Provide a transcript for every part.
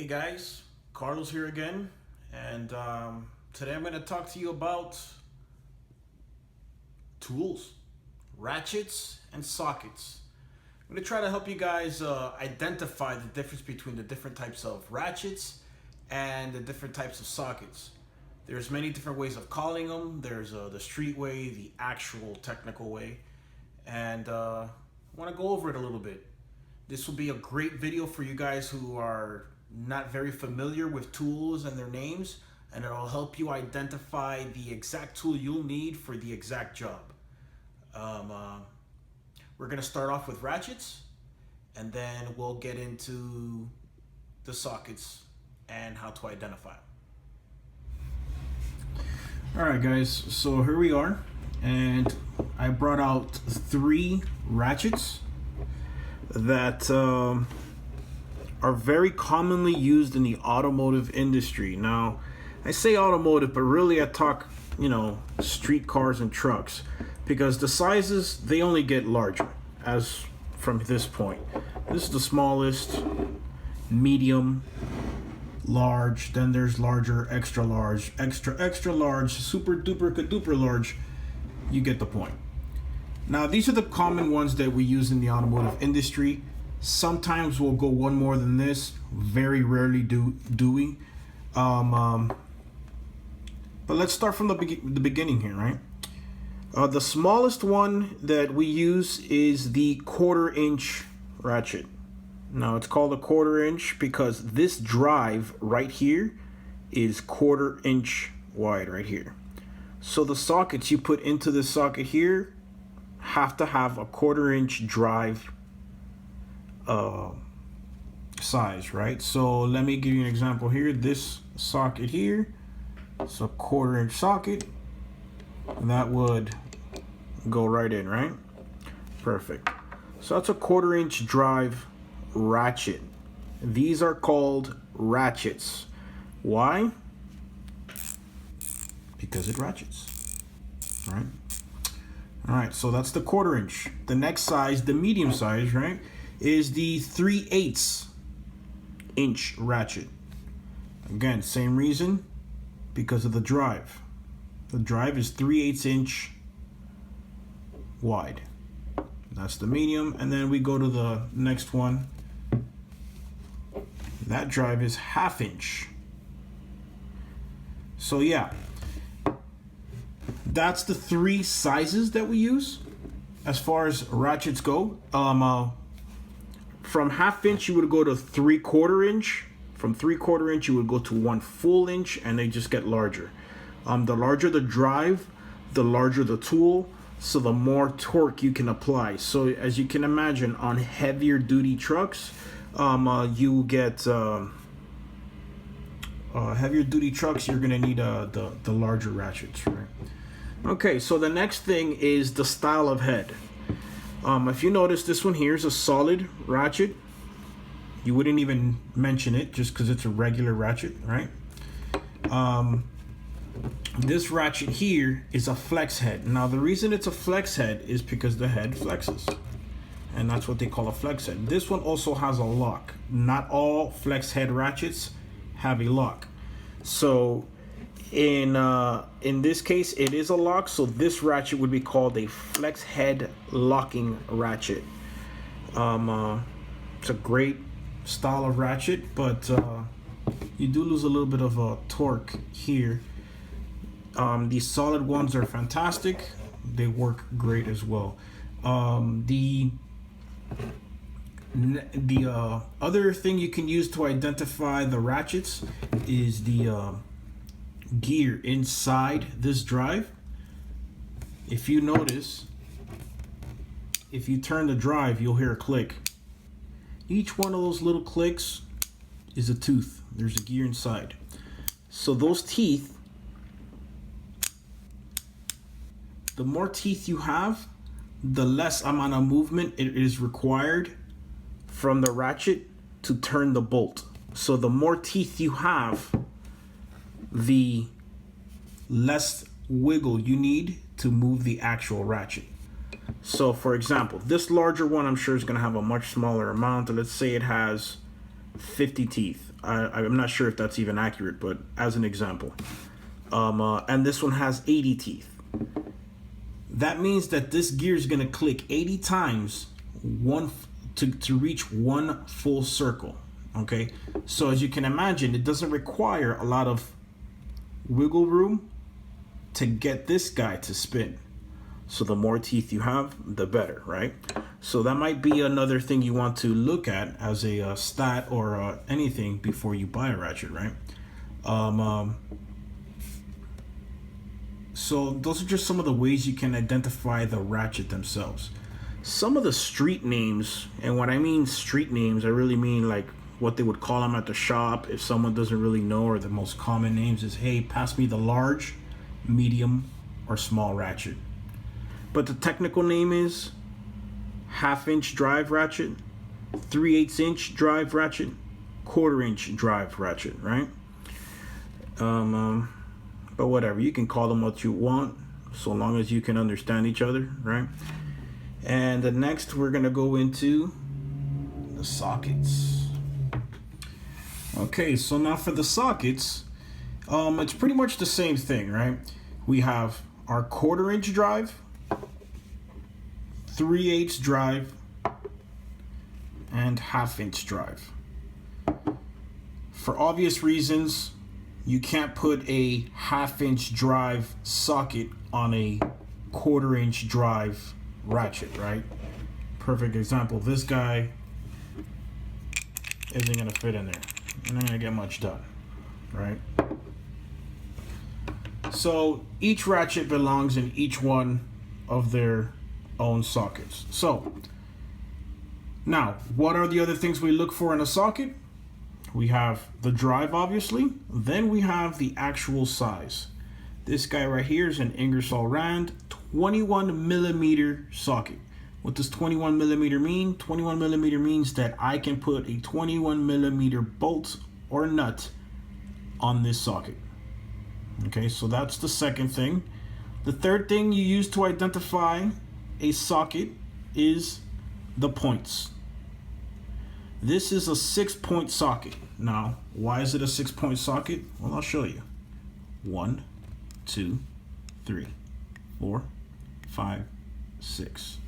Hey guys, Carlos here again, and today I'm going to talk to you about tools, ratchets, and sockets. I'm going to try to help you guys identify the difference between the different types of ratchets and the different types of sockets. There's many different ways of calling them. There's the street way, the actual technical way, and I want to go over it a little bit. This will be a great video for you guys who are not very familiar with tools and their names, and it'll help you identify the exact tool you'll need for the exact job. We're going to start off with ratchets, and then we'll get into the sockets and how to identify them. Alright guys, so here we are, and I brought out 3 ratchets that are very commonly used in the automotive industry. Now, I say automotive, but really I talk, street cars and trucks, because the sizes, they only get larger as from this point. This is the smallest, medium, large, then there's larger, extra large, extra large, super duper caduper large. You get the point. Now, these are the common ones that we use in the automotive industry. Sometimes we'll go one more than this. Very rarely do we. But let's start from the beginning here, right? The smallest one that we use is the 1/4 inch ratchet. Now, it's called a 1/4 inch because this drive right here is 1/4 inch wide right here. So the sockets you put into this socket here have to have a 1/4 inch drive size, right? So let me give you an example here. This socket here, it's a 1/4 inch socket, and that would go right in, right? Perfect. So that's a 1/4 inch drive ratchet. These are called ratchets. Why? Because it ratchets, right? All right, so that's the 1/4 inch. The next size, the medium size, right, is the 3/8 inch ratchet. Again, same reason, because of the drive. The drive is 3/8 inch wide. That's the medium, and then we go to the next one. That drive is 1/2 inch. So yeah, that's the 3 sizes that we use as far as ratchets go. From 1/2 inch you would go to 3/4 inch. From 3/4 inch you would go to 1 full inch, and they just get larger. The larger the drive, the larger the tool, so the more torque you can apply. So as you can imagine, on heavier duty trucks, you get heavier duty trucks, you're gonna need the larger ratchets, right? Okay, so the next thing is the style of head. If you notice, this one here is a solid ratchet. You wouldn't even mention it just because it's a regular ratchet, right? This ratchet here is a flex head. Now, the reason it's a flex head is because the head flexes, and that's what they call a flex head. This one also has a lock. Not all flex head ratchets have a lock. So in this case, it is a lock, so this ratchet would be called a flex head locking ratchet. It's a great style of ratchet, but you do lose a little bit of torque here. These solid ones are fantastic. They work great as well. The other thing you can use to identify the ratchets is the gear inside this drive. If you notice, if you turn the drive, you'll hear a click. Each one of those little clicks is a tooth. There's a gear inside. So those teeth, the more teeth you have, the less amount of movement it is required from the ratchet to turn the bolt. So the more teeth you have, the less wiggle you need to move the actual ratchet. So for example, this larger one I'm sure is going to have a much smaller amount. Let's say it has 50 teeth. I'm not sure if that's even accurate, but as an example. And this one has 80 teeth. That means that this gear is going to click 80 times to reach one full circle. Okay, so as you can imagine, it doesn't require a lot of wiggle room to get this guy to spin. So the more teeth you have, the better, right? So that might be another thing you want to look at as a stat or anything before you buy a ratchet, right? So those are just some of the ways you can identify the ratchet themselves. Some of the street names, and when I mean street names, I really mean like what they would call them at the shop if someone doesn't really know, or the most common names is, hey, pass me the large, medium, or small ratchet. But the technical name is 1/2 inch drive ratchet, 3/8 inch drive ratchet, 1/4 inch drive ratchet, right? But whatever, you can call them what you want, so long as you can understand each other, right? And next we're gonna go into the sockets. Okay, so now for the sockets, it's pretty much the same thing, right? We have our 1/4 inch drive, 3/8 drive, and 1/2 inch drive. For obvious reasons, you can't put a 1/2 inch drive socket on a 1/4 inch drive ratchet, right? Perfect example. This guy isn't gonna fit in there. You're not gonna get much done, right? So each ratchet belongs in each one of their own sockets. So now, what are the other things we look for in a socket? We have the drive, obviously. Then we have the actual size. This guy right here is an Ingersoll Rand 21 millimeter socket. What does 21 millimeter mean? 21 millimeter means that I can put a 21 millimeter bolt or nut on this socket. Okay, so that's the second thing. The third thing you use to identify a socket is the points. This is a 6-point socket. Now, why is it a 6-point socket? Well, I'll show you. 1, 2, 3, 4, 5, 6.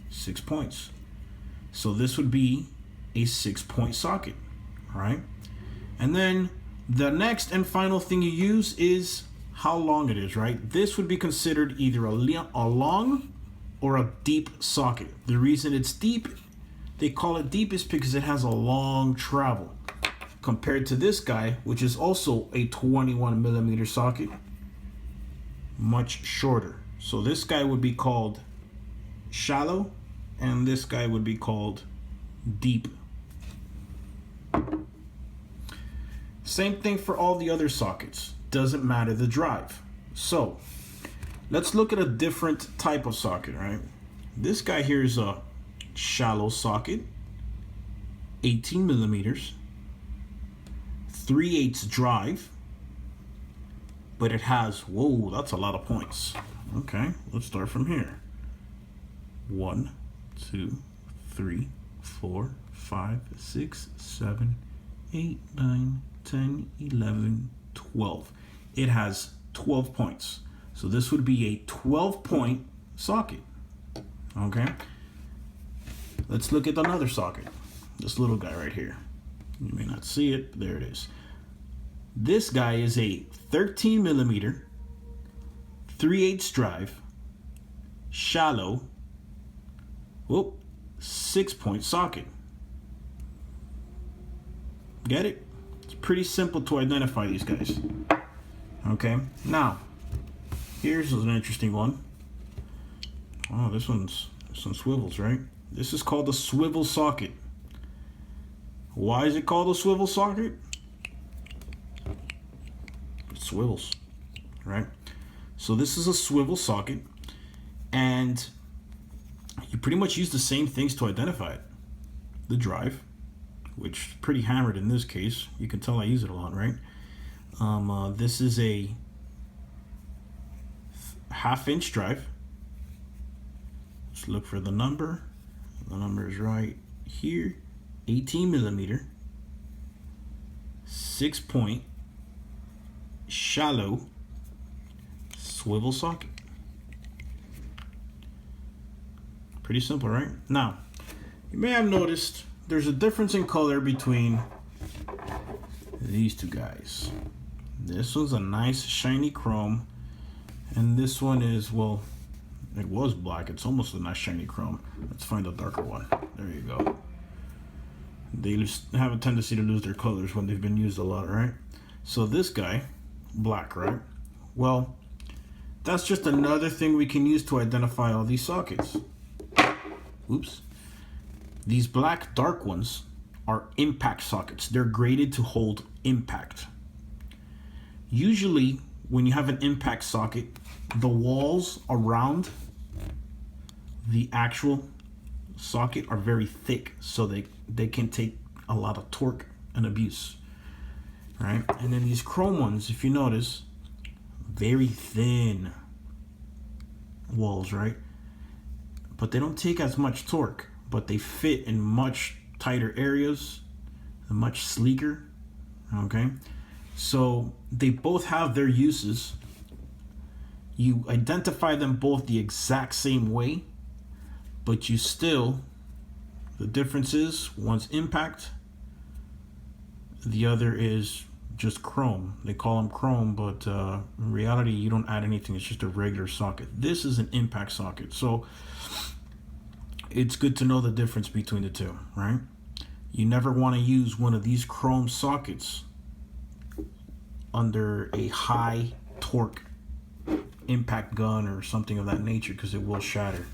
6 points. So this would be a 6-point socket, all right? And then the next and final thing you use is how long it is, right? This would be considered either a long or a deep socket. The reason it's deep, they call it deep, is because it has a long travel compared to this guy, which is also a 21 millimeter socket, much shorter. So this guy would be called shallow, and this guy would be called deep. Same thing for all the other sockets. Doesn't matter the drive. So let's look at a different type of socket, right? This guy here is a shallow socket, 18 millimeters, 3/8 drive, but it has, whoa, that's a lot of points. Okay, let's start from here. 1, 2, 3, 4, 5, 6, 7, 8, 9, 10, 11, 12. It has 12 points. So this would be a 12-point socket. Okay. Let's look at another socket. This little guy right here. You may not see it, but there it is. This guy is a 13 millimeter, 3/8 drive, shallow, 6-point socket. Get it? It's pretty simple to identify these guys. Okay, now here's an interesting one. Oh, this one swivels, right? This is called a swivel socket. Why is it called a swivel socket? It swivels, right? So this is a swivel socket, and you pretty much use the same things to identify it. The drive, which is pretty hammered in this case. You can tell I use it a lot, right? This is a 1/2 inch drive. Let's look for the number. The number is right here. 18 millimeter, 6-point shallow swivel socket. Pretty simple, right? Now, you may have noticed there's a difference in color between these two guys. This one's a nice shiny chrome, and this one is, well, it was black. It's almost a nice shiny chrome. Let's find a darker one. There you go. They have a tendency to lose their colors when they've been used a lot, right? So this guy, black, right? Well, that's just another thing we can use to identify all these sockets. Oops. These black dark ones are impact sockets. They're graded to hold impact. Usually, when you have an impact socket, the walls around the actual socket are very thick, so they can take a lot of torque and abuse, right? And then these chrome ones, if you notice, very thin walls, right? But they don't take as much torque, but they fit in much tighter areas, much sleeker, okay? So they both have their uses. You identify them both the exact same way, but you still, the difference is one's impact, the other is just chrome. They call them chrome, but in reality, you don't add anything. It's just a regular socket. This is an impact socket. So it's good to know the difference between the two, right? You never want to use one of these chrome sockets under a high torque impact gun or something of that nature, because it will shatter.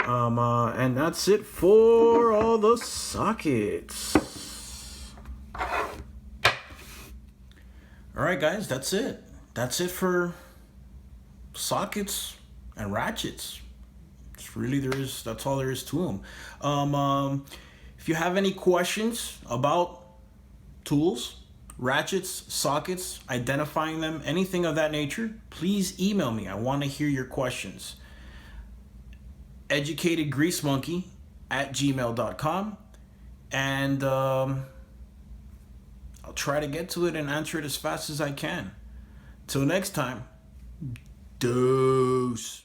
And that's it for all the sockets. All right, guys, that's it. That's it for sockets and ratchets. It's really, that's all there is to them. If you have any questions about tools, ratchets, sockets, identifying them, anything of that nature, please email me. I want to hear your questions. educatedgreasemonkey@gmail.com, and I'll try to get to it and answer it as fast as I can. Till next time, deuce.